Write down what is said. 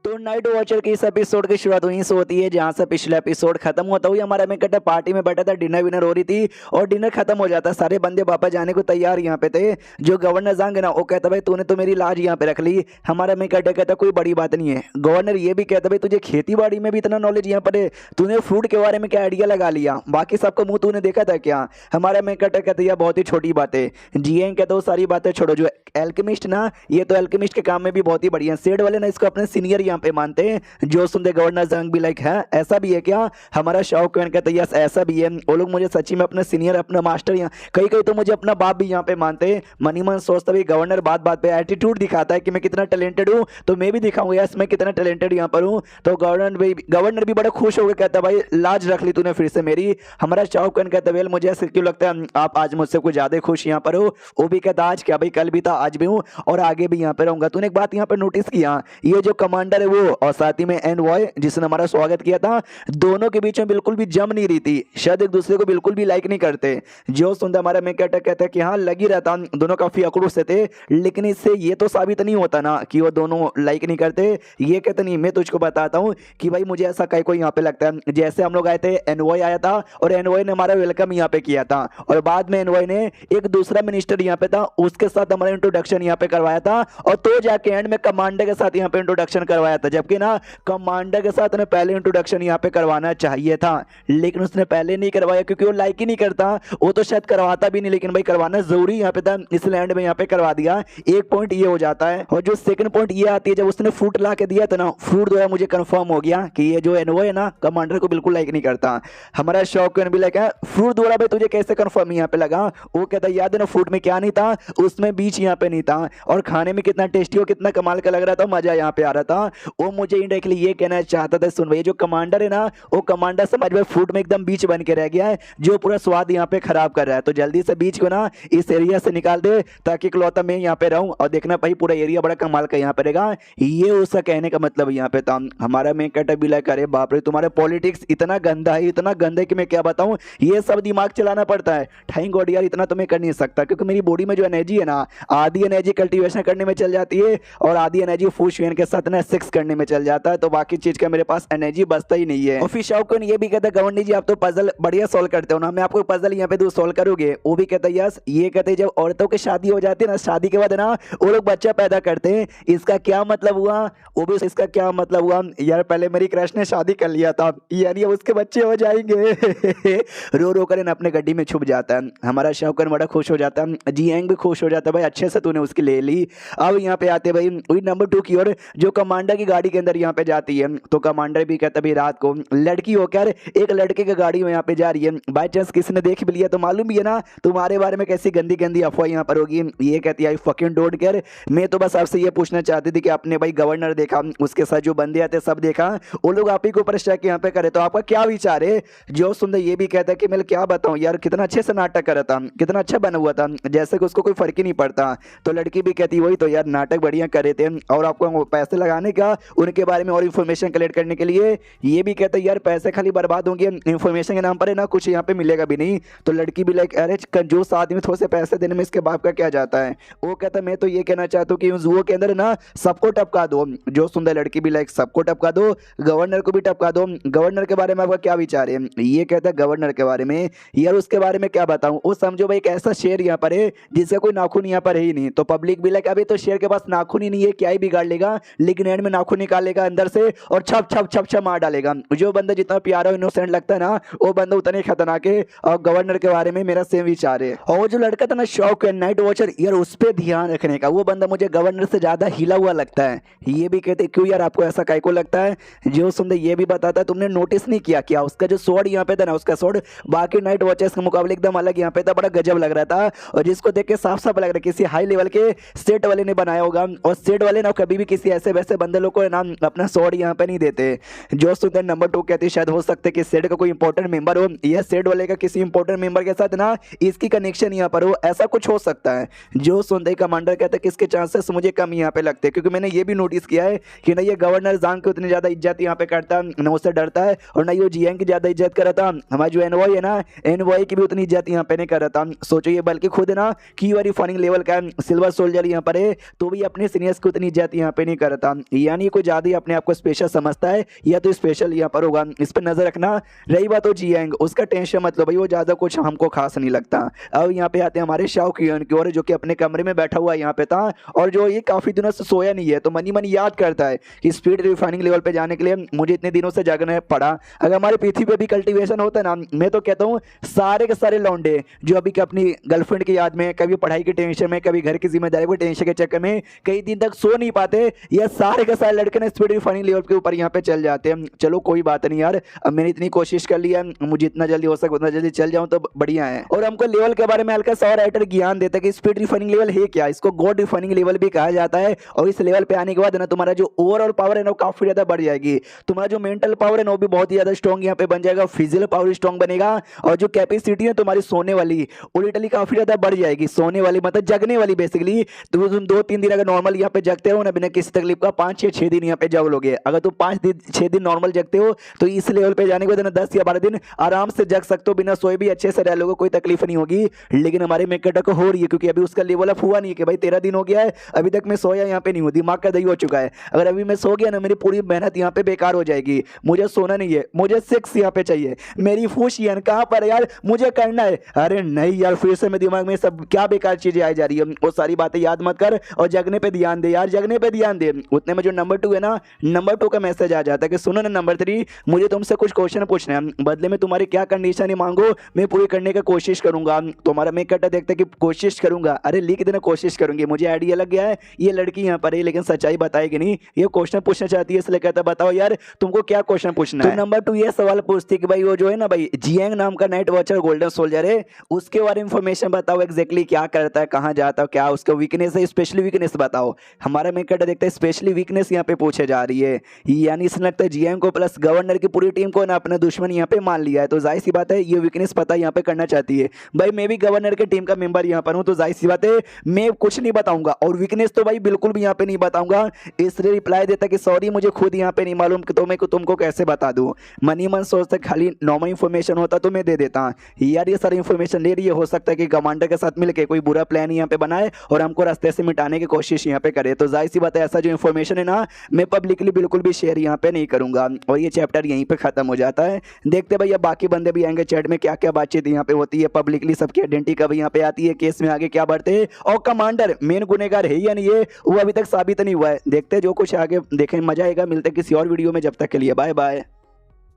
तो night watcher की इस एपिसोड की शुरुआत वहीं से होती है जहां से पिछला एपिसोड खत्म होता हुआ हमारा में कटा पार्टी में बैठा था, डिनर विनर हो रही थी और डिनर खत्म हो जाता, सारे बंदे वापस जाने को तैयार यहाँ पे थे। जो गवर्नर जांग है ना, वो कहता भाई तूने तो मेरी लाज यहाँ पे रख ली। हमारा में कटा कहता कोई बड़ी बात नहीं है। गवर्नर ये भी कहता भाई तुझे खेती बाड़ी में भी इतना नॉलेज यहाँ पर है, तूने फ्रूट के बारे में क्या आइडिया लगा लिया, बाकी सबका मुंह तूने देखा था क्या। हमारा में कटा कहता यह बहुत ही छोटी बात है। जीएन कहता वो सारी बातें छोड़ो, जो एल्केमिस्ट ना, ये तो एल्केमिस्ट के काम में भी बहुत ही बढ़िया। सेड वाले ना इसको अपने सीनियर यहाँ पे मानते हैं। जो सुनते गवर्नर जंग भी लाइक है ऐसा भी है क्या। हमारा शाओ कैन कहता है यस ऐसा भी है। वो लोग मुझे सच्ची में अपना सीनियर अपना मास्टर यहाँ, कई कई तो मुझे अपना बाप भी यहाँ पे मानते हैं। मनी मन सोचता भी गवर्नर बात बात पे एटीट्यूड दिखाता है कि मैं कितना टैलेंटेड हूँ, तो मैं भी दिखाऊंगा यस मैं कितना टैलेंटेड यहाँ पर हूँ। तो गवर्नर भी बड़ा खुश होकर कहता भाई लाज रख ली तूने फिर से मेरी। हमारा शाओ कैन कहता वेल मुझे ऐसे क्यों लगता है आप आज मुझसे कुछ ज्यादा खुश यहाँ पर हो। वो भी कहता आज क्या भाई, कल भी था आज भी हूँ और आगे भी यहाँ पे रहूंगा। तूने एक बात यहाँ पे नोटिस किया, ये जो कमांडर है वो और साथ ही में एनवॉय जिसने हमारा स्वागत किया था, दोनों के बीच में बिल्कुल भी जम नहीं रही थी, शायद एक दूसरे को बिल्कुल भी लाइक नहीं करते। जो सुनते हमारा में कहता है कि हाँ लगी रहता, दोनों काफी अकड़ू से थे, लेकिन इससे ये तो साबित नहीं होता ना कि वो दोनों लाइक नहीं करते। ये कहते नहीं, मैं तुझको बताता हूँ कि भाई मुझे ऐसा कहीं को यहाँ पे लगता है। जैसे हम लोग आए थे, एनवॉय आया था और एनवॉय ने हमारा वेलकम यहाँ पे किया था और बाद में एनवॉय ने एक दूसरा मिनिस्टर यहाँ पे था उसके साथ हमारा इंट्रोडक्शन यहाँ पे करवाया था और तो जाके एंड में कमांडर के साथ यहाँ पे इंट्रोडक्शन करवाया था। जबकि ना कमांडर के साथ पहले इंट्रोडक्शन यहाँ पे करवाना चाहिए था, लेकिन उसने पहले नहीं करवाया क्योंकि वो लाइक ही नहीं करता। वो तो शायद करवाता भी नहीं, लेकिन भाई करवाना जरूरी यहाँ पे था, इस लैंड में यहाँ पे करवा दिया। एक पॉइंट ये हो जाता है। और जो सेकंड पॉइंट ये आती है, जब उसने फ्रूट ला के दिया था ना, फ्रूट जो है मुझे कंफर्म हो गया कि ये जो एनवॉय है ना कमांडर को बिल्कुल लाइक नहीं करता। हमारा शौक भी लाइक है फ्रूट द्वारा भाई तुझे कैसे कंफर्म यहाँ पे लगा। वो कहता याद है ना फ्रूट में क्या नहीं था, उसमें बीच यहाँ पे नहीं था और खाने में कितना टेस्टी और कितना कमाल का लग रहा था, मजा यहाँ पे आ रहा था। वो मुझे इनडायरेक्टली ये कहना चाहता था सुन भाई जो कमांडर है ना, वो कमांडर समझ में फूड में एकदम बीच बन के रह गया है जो पूरा स्वाद यहाँ पे खराब कर रहा है। तो जल्दी से बीच को ना इस एरिया से निकाल दे ताकि इकलौता मैं यहाँ पे रहूं और देखना भाई पूरा एरिया बड़ा कमाल का यहाँ पे रहेगा। ये उसका कहने का मतलब यहाँ पे था। हमारा मैं कहता भी लाइक अरे बाप रे तुम्हारे पॉलिटिक्स इतना गंदा है, इतना गंदा है कि मैं क्या बताऊं, ये सब दिमाग चलाना पड़ता है। थैंक गॉड यार इतना तो मैं कर नहीं सकता क्योंकि मेरी बॉडी में जो एनर्जी है ना, आधी एनर्जी कल्टीवेशन करने में चल जाती है और आधी एनर्जी फूशवेन के साथ ना सेक्स करने में चल जाता है, तो बाकी चीज का मेरे पास एनर्जी बचता ही नहीं है। और फिर शाओकन ये भी कहता है गवर्नर जी आप तो पजल बढ़िया सोल्व करते हो ना, मैं आपको पजल यहाँ पे दो सोल्व करोगे। वो भी कहता है यस। ये कहते हैं जब औरतों की शादी हो जाती है ना, शादी के बाद ना वो लोग बच्चा पैदा करते हैं, इसका क्या मतलब हुआ। वो भी इसका क्या मतलब हुआ यार, पहले मेरी क्रश ने शादी कर लिया था यानी उसके बच्चे हो जाएंगे। रो रो कर अपने गड्डी में छुप जाता है। हमारा शाओकन बड़ा खुश हो जाता है, जीएंग भी खुश हो जाता है भाई अच्छे से तूने उसकी ले ली। अब यहाँ पे आते भाई वही नंबर 2 की ओर जो कमांडर की गाड़ी के अंदर यहाँ पे जाती है। तो कमांडर भी कहता भाई रात को लड़की होकर एक लड़के की गाड़ी में यहाँ पे जा रही है, बाई चांस किसी ने देख भी लिया तो मालूम भी है ना तुम्हारे बारे में कैसी गंदी गंदी अफवाह यहाँ पर होगी। ये कहती है आई फकिंग डोंट केयर। मैं तो बस आपसे ये पूछना चाहती थी कि आपने भाई गवर्नर देखा, उसके साथ जो बंदे आते सब देखा, वो लोग आप ही के ऊपर शक यहाँ पे करे, तो आपका क्या विचार है। जो सुंदर ये भी कहता है कि मैं क्या बताऊं यार कितना अच्छे से नाटक कर रहा था, कितना अच्छा बना हुआ था, जैसे कि उसको कोई फर्क ही नहीं पड़ता। तो लड़की भी कहती वही तो यार नाटक बढ़िया कर रहे थे और आपको पैसे लगाने का उनके बारे में और इन्फॉर्मेशन कलेक्ट करने के लिए। ये भी कहते हैं यार पैसे खाली बर्बाद होंगे इन्फॉर्मेशन के नाम पर है ना, कुछ यहाँ पे मिलेगा भी नहीं। तो लड़की भी लाइक अरे कंजूस आदमी थोड़े से पैसे देने में इसके बाप का क्या जाता है। वो कहता मैं तो ये कहना चाहता हूँ कि उस जुओ के अंदर ना सबको टपका दो। जो सुंदर लड़की भी लाइक सबको टपका दो, गवर्नर को भी टपका दो। गवर्नर के बारे में आपका क्या विचार है। ये कहता है गवर्नर के बारे में यार उसके बारे में क्या बताऊं, वो समझो भाई एक ऐसा शेर यहाँ पर है जिसका कोई नाखून यहाँ पर है ही नहीं। तो पब्लिक भी लाइक अभी तो शेर के पास नाखून ही नहीं है, क्या ही बिगाड़ लेगा, लेकिन एंड में नाखून निकालेगा अंदर से और छप छप छप छप मार डालेगा। जो बंदा जितना प्यारा इनोसेंट लगता है ना, वो बंदा उतना ही खतरनाक है। और गवर्नर के बारे में मेरा सेम विचार है। और जो लड़का था ना शौक है नाइट वॉचर, यार उस पर ध्यान रखने का, वो बंदा मुझे गवर्नर से ज्यादा हिला हुआ लगता है। ये भी कहते क्यों यार आपको ऐसा काय को लगता है। जो सुंदर ये भी बताता है तुमने नोटिस नहीं किया क्या उसका जो स्वॉर्ड यहाँ पे था ना, उसका स्वॉर्ड बाकी नाइट वॉचर्स के मुकाबले एकदम अलग यहाँ पे था, बड़ा गजब लग रहा था और जिसको देख के साफ साफ लग रहा है किसी हाई लेवल के सेट वाले ने बनाया होगा। और सेट वाले ना कभी भी किसी ऐसे वैसे बंदे लोग को नाम अपना स्वॉर्ड यहाँ पे नहीं देते। जो सुंदर नंबर 2 कहती शायद हो सकता है कि सेट का कोई इंपॉर्टेंट मेंबर हो, यह सेट वाले का किसी इंपॉर्टेंट मेंबर के साथ ना इसकी कनेक्शन यहाँ पर हो, ऐसा कुछ हो सकता है। जो सुंदर कमांडर कहता है कि इसके चांसेस मुझे कम यहाँ पे लगते हैं क्योंकि मैंने ये भी नोटिस किया है कि ना ये गवर्नर जांग की उतनी ज्यादा इज्जत यहाँ पे करता, ना उससे डरता है और ना ये जीएन की ज्यादा इज्जत कर रहा था। हमारा जो एनवॉय है ना, एनवॉय की भी उतनी इज्जत यहाँ पे नहीं कर रहा था। सोचो ये बल्कि खुद ना की वारी फनिंग लेवल का सिल्वर सोल्जर यहाँ पर है तो भी अपने सीनियर्स की उतनी इज्जत यहाँ पे नहीं कर रहा था। यानी ये कोई ज़्यादा ही अपने आप को स्पेशल समझता है या तो स्पेशल यहाँ पर होगा, इस पर नजर रखना। रही बात हो जियांग, उसका टेंशन मतलब भाई, वो ज़्यादा कुछ हमको खास नहीं लगता। अब यहाँ पे आते हैं हमारे शाओकियन की ओर, जो कि अपने कमरे में बैठा हुआ यहाँ पे था और जो ये काफ़ी दिनों से सोया नहीं है, तो मनी मन याद करता है कि स्पीड रिफाइनिंग लेवल पे जाने के लिए मुझे इतने दिनों से जागना पड़ा। अगर हमारे पृथ्वी पे भी कल्टीवेशन होता ना, मैं तो कहता हूँ सारे के सारे लौंडे जो अभी के अपनी गर्लफ्रेंड की याद में, कभी पढ़ाई की टेंशन में, कभी घर की जिम्मेदारी को टेंशन के चक्कर में कई दिन तक सो नहीं पाते, ये सारे के सारे लड़के ना स्पीड रिफाइनिंग लेवल के ऊपर यहाँ पे चल जाते हैं। चलो कोई बात नहीं यार, अब मैंने इतनी कोशिश कर लिया, मुझे इतना जल्दी हो सके उतना जल्दी चल जाऊं तो बढ़िया है। और हमको लेवल के बारे में हल्का सा और राइटर ज्ञान देता है कि स्पीड रिफाइनिंग लेवल है क्या, इसको गॉड रिफाइनिंग लेवल भी कहा जाता है। और इस लेवल पे आने के बाद ना तुम्हारा जो ओवरऑल पावर है ना, काफी ज्यादा बढ़ जाएगी। तुम्हारा जो मेंटल पावर है ना, वो भी बहुत ही ज्यादा स्ट्रॉन्ग यहाँ पे बन जाएगा, फिजिकल पावर स्ट्रॉन्ग बनेगा। और जो कैपेसिटी है तुम्हारी सोने वाली, वो लिटरली काफी ज्यादा बढ़ जाएगी। सोने वाली मतलब जगने वाली बेसिकली। तो तुम 2-3 दिन अगर नॉर्मल यहाँ पे जगते हो ना बिना किसी तकलीफ का, 5-6 दिन यहाँ पे जग लोगे। अगर तुम 5-6 दिन नॉर्मल जगते हो तो इस लेवल पे जाने के बाद 10 या 12 दिन आराम से जग सकते हो, बिना सोए भी अच्छे से रह लोगे, कोई तकलीफ नहीं होगी। लेकिन हमारे मेकटा को हो रही है, क्योंकि अभी उसका लेवल अप हुआ नहीं है कि भाई 13 दिन हो गया है अभी तक मैं सोया यहाँ पे नहीं हूँ, दिमाग का दही हो चुका है। अगर अभी मैं सो गया ना, मेरी पूरी मेहनत यहाँ पे बेकार हो जाएगी। मुझे सोना नहीं है, मुझे सेक्स यहाँ पे चाहिए। मेरी फूशियन कहाँ पर है यार, मुझे करना है। अरे नहीं यार, फिर से मेरे दिमाग में सब क्या बेकार चीजें आई जा रही है। वो सारी बातें याद मत कर और जगने पे ध्यान दे यार, जगने पे ध्यान दे। उतने में जो नंबर 2 है ना, नंबर 2 का मैसेज आ जाता है कि सुनो ना नंबर 3, मुझे तुमसे कुछ क्वेश्चन पूछना है, बदले में तुम्हारी क्या कंडीशन है मांगो, मैं पूरी करने की कोशिश करूंगा। तुम्हारा मैं कहता देखते कि कोशिश करूंगा, अरे लिख देना कोशिश करूंगी। मुझे आइडिया लग गया है, ये लड़की यहाँ पर है लेकिन सच्चाई बताएगी नहीं, ये क्वेश्चन पूछना चाहती है, इसलिए कहता बताओ यार तुमको क्या क्वेश्चन पूछना है। तो नंबर 2 ये सवाल पूछती कि भाई वो जो है ना भाई जियांग नाम का नाइट वॉचर गोल्डन सोल्जर है, उसके बारे में इंफॉर्मेशन बताओ, एग्जैक्टली क्या करता है, कहाँ जाता है, क्या उसका वीकनेस है, स्पेशली वीकनेस बताओ। हमारा मैं कहता देखते हैं स्पेशली वीकनेस यहाँ पे पूछे जा रही है, यानी इसने लगता है जियांग को प्लस गवर्नर की पूरी टीम को ना अपना दुश्मन यहाँ पे मान लिया है, तो जाहिर सी बात है ये वीकनेस पता यहाँ पे करना चाहती है। भाई मैं भी गवर्नर के टीम का मेंबर यहाँ पर हूँ, तो जाहिर सी बात है मैं कुछ नहीं बताऊंगा और वीकनेस तो भाई बिल्कुल भी यहाँ पे नहीं बताऊंगा। इसलिए रिप्लाई देता कि सॉरी मुझे खुद यहाँ पे नहीं मालूम कि तो मैं तुमको कैसे बता दूं। मनी मन सोचता खाली नॉर्मल इन्फॉर्मेशन होता तो मैं दे देता यार, ये सारी इन्फॉर्मेशन ले रही है, हो सकता है कि कमांडर के साथ मिलकर कोई बुरा प्लान यहाँ पे बनाए और हमको रास्ते से मिटाने की कोशिश यहाँ पे करे। तो जाहिर सी बात है ऐसा जो इन्फॉर्मेशन है ना, मैं पब्लिकली बिल्कुल भी शेयर यहाँ पे नहीं करूंगा। और ये चैप्टर यहीं पे खत्म हो जाता है। देखते भैया बाकी बंदे भी आएंगे चैट में, क्या क्या बातचीत यहाँ पे होती है, पब्लिकली सबकी आइडेंटिटी कब यहाँ पे आती है, केस में आगे क्या बढ़ते हैं, और कमांडर मेन गुनेगार है या नहीं है वो अभी तक साबित नहीं हुआ है। देखते जो कुछ आगे देखें, मजा आएगा। मिलते किसी और वीडियो में, जब तक के लिए बाय बाय।